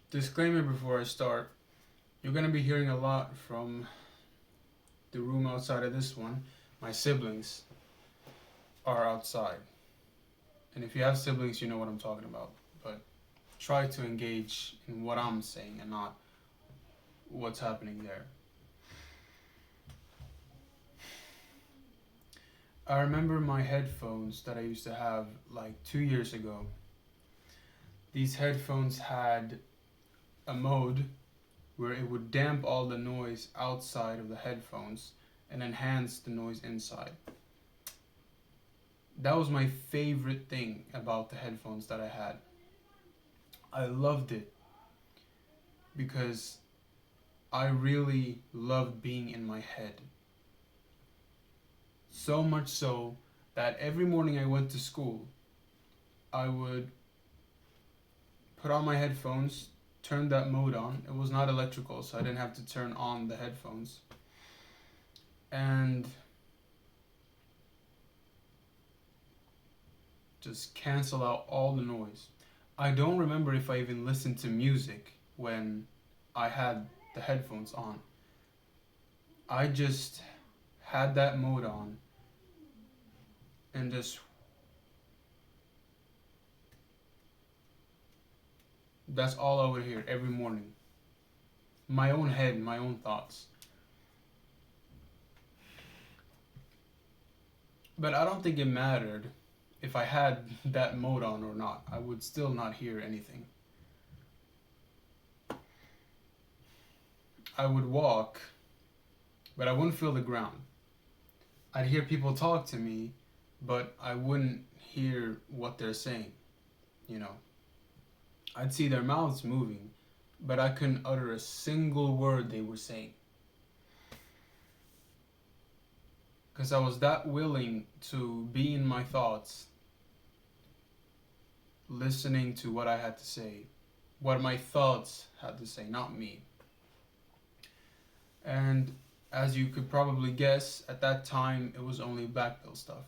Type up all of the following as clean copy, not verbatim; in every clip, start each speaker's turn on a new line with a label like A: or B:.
A: Disclaimer before I start. You're gonna be hearing a lot from the room outside of this one. My siblings are outside. And if you have siblings, you know what I'm talking about. But try to engage in what I'm saying and not what's happening there. I remember my headphones that I used to have like 2 years ago. These headphones had a mode where it would damp all the noise outside of the headphones and enhance the noise inside. That was my favorite thing about the headphones that I had. I loved it because I really loved being in my head. So much so that every morning I went to school, I would put on my headphones, turn that mode on. It was not electrical, so I didn't have to turn on the headphones. And just cancel out all the noise. I don't remember if I even listened to music when I had the headphones on. I just had that mode on and just that's all I would hear every morning. My own head, my own thoughts. But I don't think it mattered if I had that mode on or not. I would still not hear anything. I would walk, but I wouldn't feel the ground. I'd hear people talk to me, but I wouldn't hear what they're saying, you know. I'd see their mouths moving, but I couldn't utter a single word they were saying. Because I was that willing to be in my thoughts, listening to what I had to say, what my thoughts had to say, not me. And as you could probably guess, at that time it was only black pill stuff.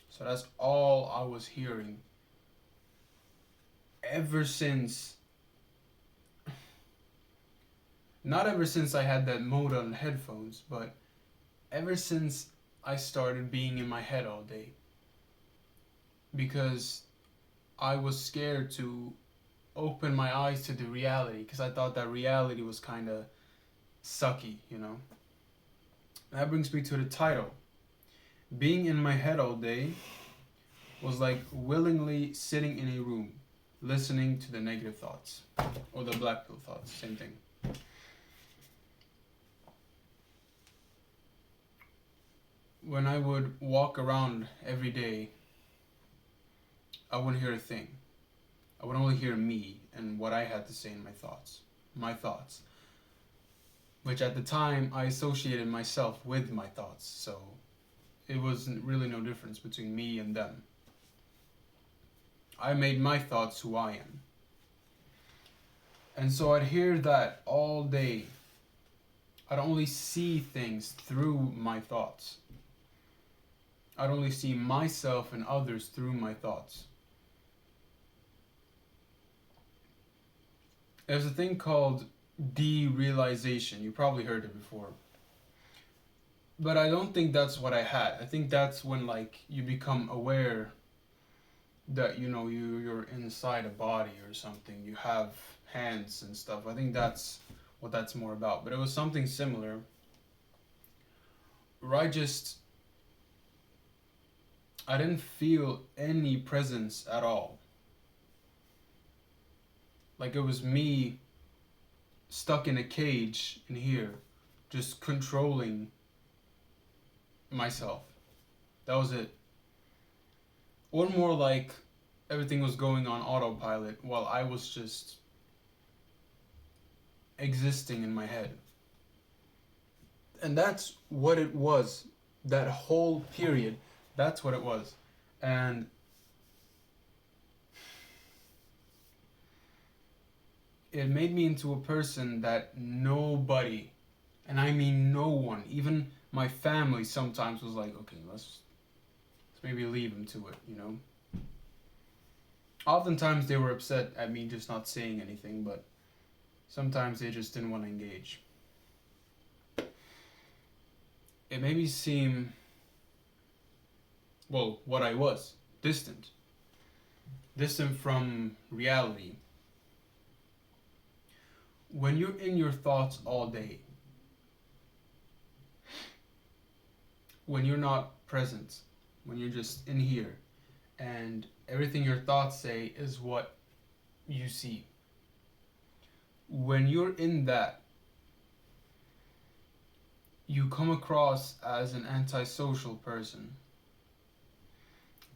A: So that's all I was hearing ever since. Not ever since I had that mode on headphones, but ever since I started being in my head all day. Because I was scared to open my eyes to the reality, because I thought that reality was kind of sucky, you know. That brings me to the title. Being in my head all day was like willingly sitting in a room, listening to the negative thoughts, or the black pill thoughts, same thing. When I would walk around every day, I wouldn't hear a thing. I would only hear me and what I had to say in my thoughts. My thoughts. Which at the time I associated myself with my thoughts, so it was really no difference between me and them. I made my thoughts who I am. And so I'd hear that all day. I'd only see things through my thoughts. I'd only see myself and others through my thoughts. There's a thing called derealization. You probably heard it before. But I don't think that's what I had. I think that's when like you become aware that you're inside a body or something. You have hands and stuff. I think that's what that's more about. But it was something similar. Where I didn't feel any presence at all. Like it was me stuck in a cage in here, just controlling myself. That was it. Or more like everything was going on autopilot while I was just existing in my head. And that's what it was. That whole period, that's what it was. And it made me into a person that nobody, and I mean no one, even my family sometimes was like, okay, let's maybe leave him to it, you know? Oftentimes they were upset at me just not saying anything, but sometimes they just didn't want to engage. It made me seem, well, what I was, distant. Distant from reality. When you're in your thoughts all day, when you're not present, when you're just in here, and everything your thoughts say is what you see. When you're in that, you come across as an antisocial person.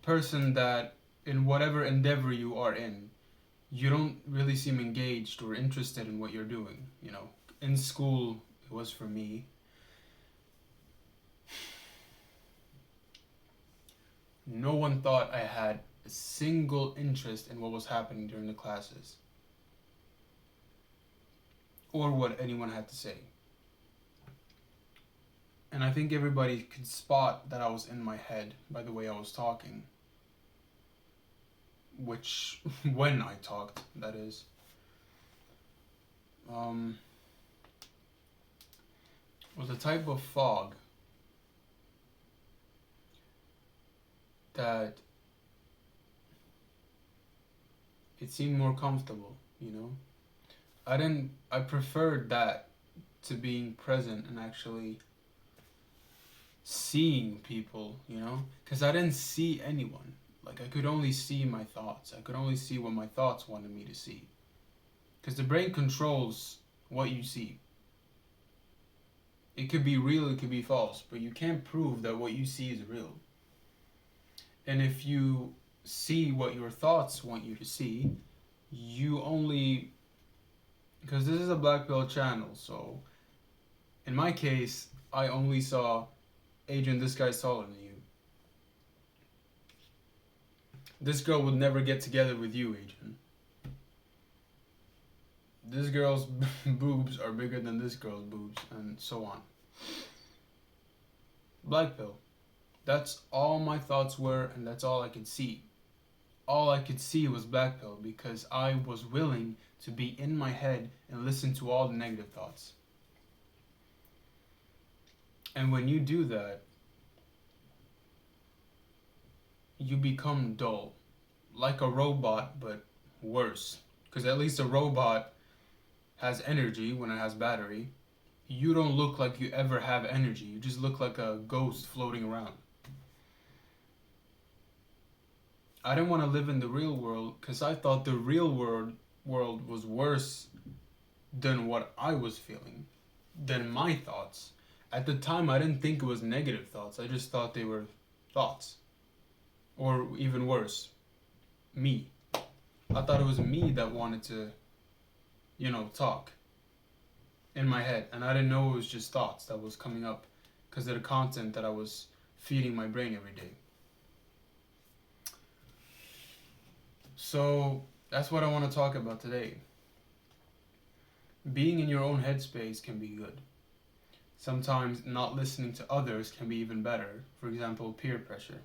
A: Person that, in whatever endeavor you are in, you don't really seem engaged or interested in what you're doing. You know, in school, it was for me. No one thought I had a single interest in what was happening during the classes or what anyone had to say. And I think everybody could spot that I was in my head by the way I was talking. Which, when I talked, that is. Was a type of fog that it seemed more comfortable, you know? I preferred that to being present and actually seeing people, you know? Because I didn't see anyone. Like, I could only see my thoughts. I could only see what my thoughts wanted me to see. Because the brain controls what you see. It could be real, it could be false, but you can't prove that what you see is real. And if you see what your thoughts want you to see, you only... Because this is a Black Pill channel, so... In my case, I only saw, Adrian, this guy's taller than you. This girl would never get together with you, Adrian. This girl's boobs are bigger than this girl's boobs, and so on. Black Pill. That's all my thoughts were, and that's all I could see. All I could see was Black Pill because I was willing to be in my head and listen to all the negative thoughts. And when you do that, you become dull. Like a robot, but worse. Because at least a robot has energy when it has battery. You don't look like you ever have energy. You just look like a ghost floating around. I didn't want to live in the real world because I thought the real world was worse than what I was feeling, than my thoughts. At the time, I didn't think it was negative thoughts. I just thought they were thoughts. Or even worse, me. I thought it was me that wanted to, talk in my head. And I didn't know it was just thoughts that was coming up because of the content that I was feeding my brain every day. So that's what I want to talk about today. Being in your own headspace can be good. Sometimes not listening to others can be even better. For example, peer pressure.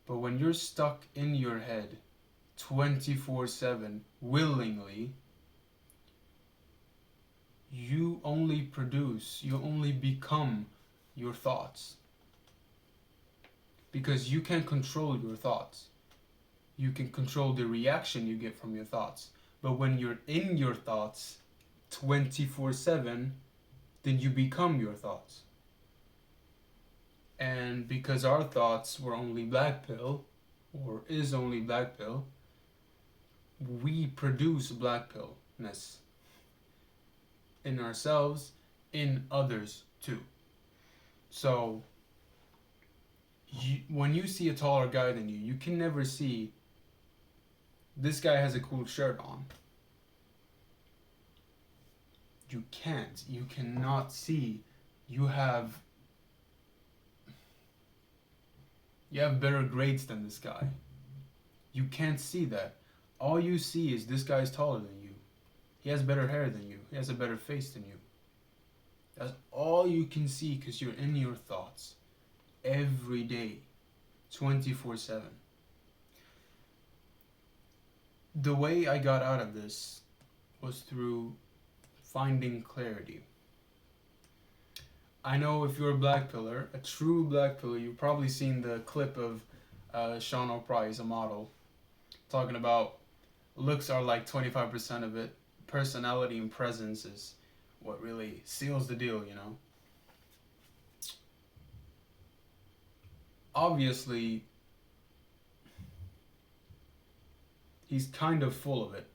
A: But when you're stuck in your head 24/7 willingly, you only become your thoughts. Because you can't control your thoughts. You can control the reaction you get from your thoughts. But when you're in your thoughts 24/7, then you become your thoughts. And because our thoughts were only Black Pill, or is only Black Pill, we produce Black Pillness in ourselves, in others too. So, when you see a taller guy than you, you can never see, this guy has a cool shirt on. You can't. You cannot see. You have better grades than this guy. You can't see that. All you see is this guy's taller than you. He has better hair than you. He has a better face than you. That's all you can see because you're in your thoughts every day, 24/7. The way I got out of this was through finding clarity. I know if you're a black pillar, a true black pillar, you've probably seen the clip of Sean O'Price, a model, talking about looks are like 25% of it. Personality and presence is what really seals the deal, you know? Obviously, he's kind of full of it,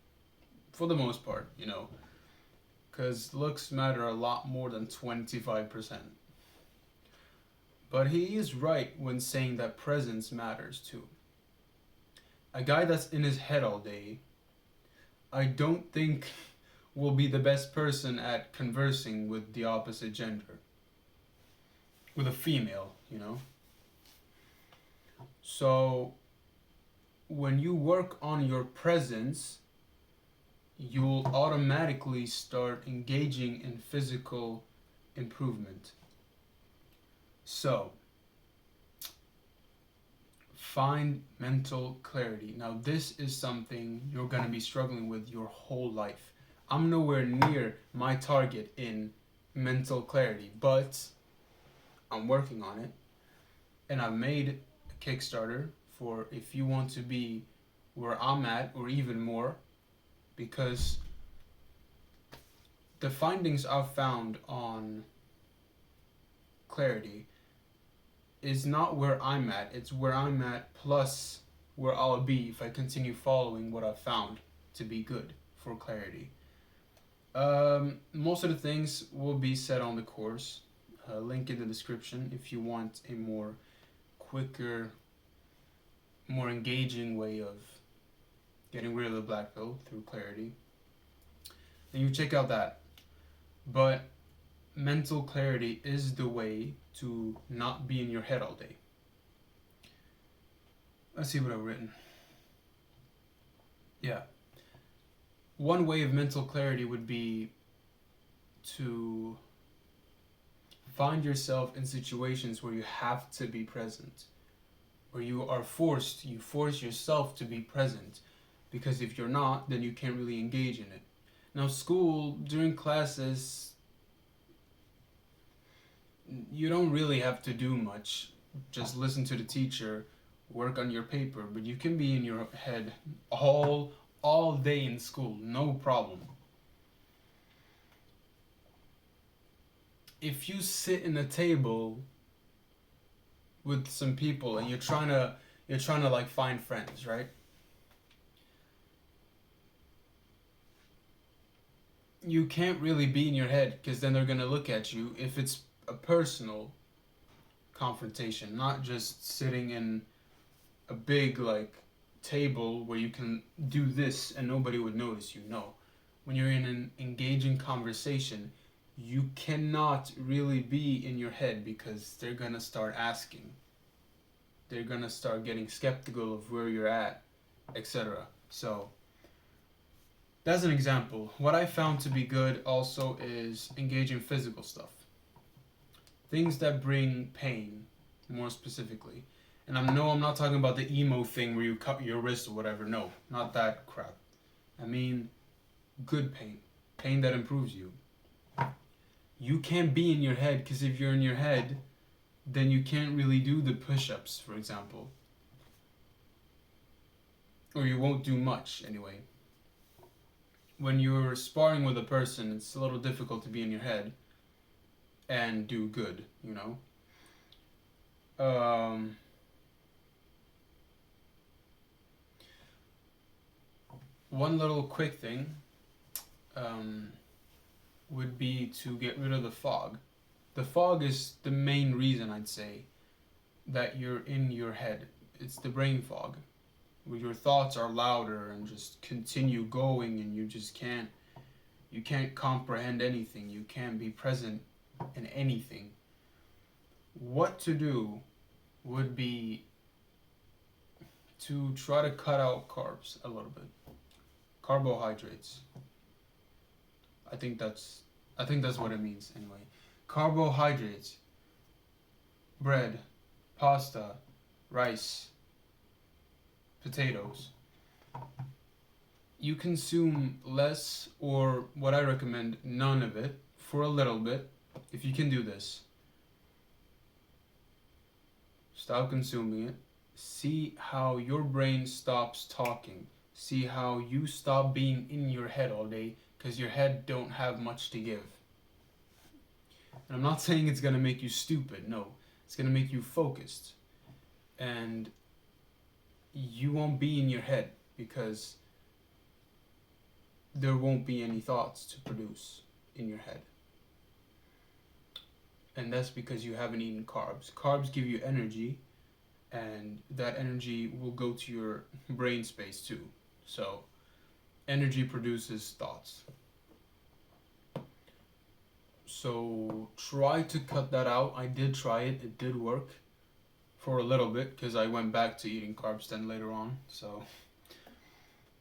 A: for the most part, you know? Because looks matter a lot more than 25%. But he is right when saying that presence matters too. A guy that's in his head all day, I don't think will be the best person at conversing with the opposite gender. With a female, you know? So, when you work on your presence, you'll automatically start engaging in physical improvement. So, find mental clarity. Now, this is something you're going to be struggling with your whole life. I'm nowhere near my target in mental clarity, but I'm working on it. And I've made a Kickstarter for if you want to be where I'm at or even more, because the findings I've found on clarity is not where I'm at, it's where I'm at plus where I'll be if I continue following what I've found to be good for clarity. Most of the things will be said on the course. Link in the description if you want a more quicker, more engaging way of getting rid of the black pill through clarity. And you check out that. But mental clarity is the way to not be in your head all day. Let's see what I've written. Yeah. One way of mental clarity would be to find yourself in situations where you have to be present, where you force yourself to be present, because if you're not, then you can't really engage in it. Now, school, during classes, you don't really have to do much. Just listen to the teacher, work on your paper, but you can be in your head all day in school, no problem. If you sit in a table with some people and you're trying to like find friends, right? You can't really be in your head because then they're gonna look at you if it's a personal confrontation, not just sitting in a big like table where you can do this and nobody would notice you. No. When you're in an engaging conversation, you cannot really be in your head because they're gonna start asking. They're gonna start getting skeptical of where you're at, etc. So that's an example. What I found to be good also is engaging physical stuff. Things that bring pain, more specifically. And I'm not talking about the emo thing where you cut your wrist or whatever. No, not that crap. I mean good pain. Pain that improves you. You can't be in your head because if you're in your head, then you can't really do the push-ups, for example. Or you won't do much anyway. When you're sparring with a person, it's a little difficult to be in your head and do good, you know? One little quick thing would be to get rid of the fog. The fog is the main reason, I'd say, that you're in your head. It's the brain fog, where your thoughts are louder and just continue going, and you can't comprehend anything. You can't be present in anything. What to do would be to try to cut out carbs a little bit. Carbohydrates. I think that's what it means anyway. Carbohydrates. Bread, pasta, rice, potatoes. you consume less, or what I recommend, none of it for a little bit. If you can do this, stop consuming it. See how your brain stops talking. See how you stop being in your head all day, because your head don't have much to give. And I'm not saying it's gonna make you stupid. No, it's gonna make you focused, and you won't be in your head because there won't be any thoughts to produce in your head. And that's because you haven't eaten carbs. Carbs give you energy, and that energy will go to your brain space too. So, energy produces thoughts. So, try to cut that out. I did try it, it did work for a little bit because I went back to eating carbs then later on. So,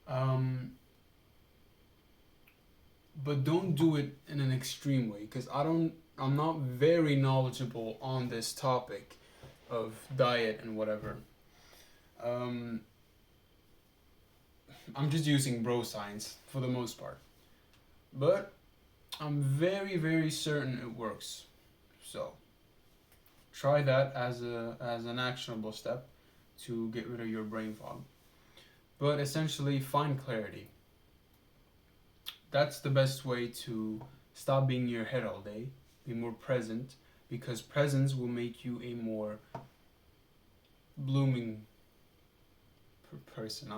A: um, but don't do it in an extreme way, because I'm not very knowledgeable on this topic of diet and whatever. Um, I'm just using bro science for the most part, but I'm very very certain it works. So try that as an actionable step to get rid of your brain fog. But essentially, find clarity. That's the best way to stop being in your head all day. Be more present, because presence will make you a more blooming person.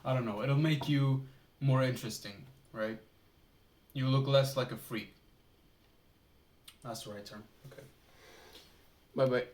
A: I don't know. It'll make you more interesting, right? You look less like a freak. That's the right term. Okay. Bye bye.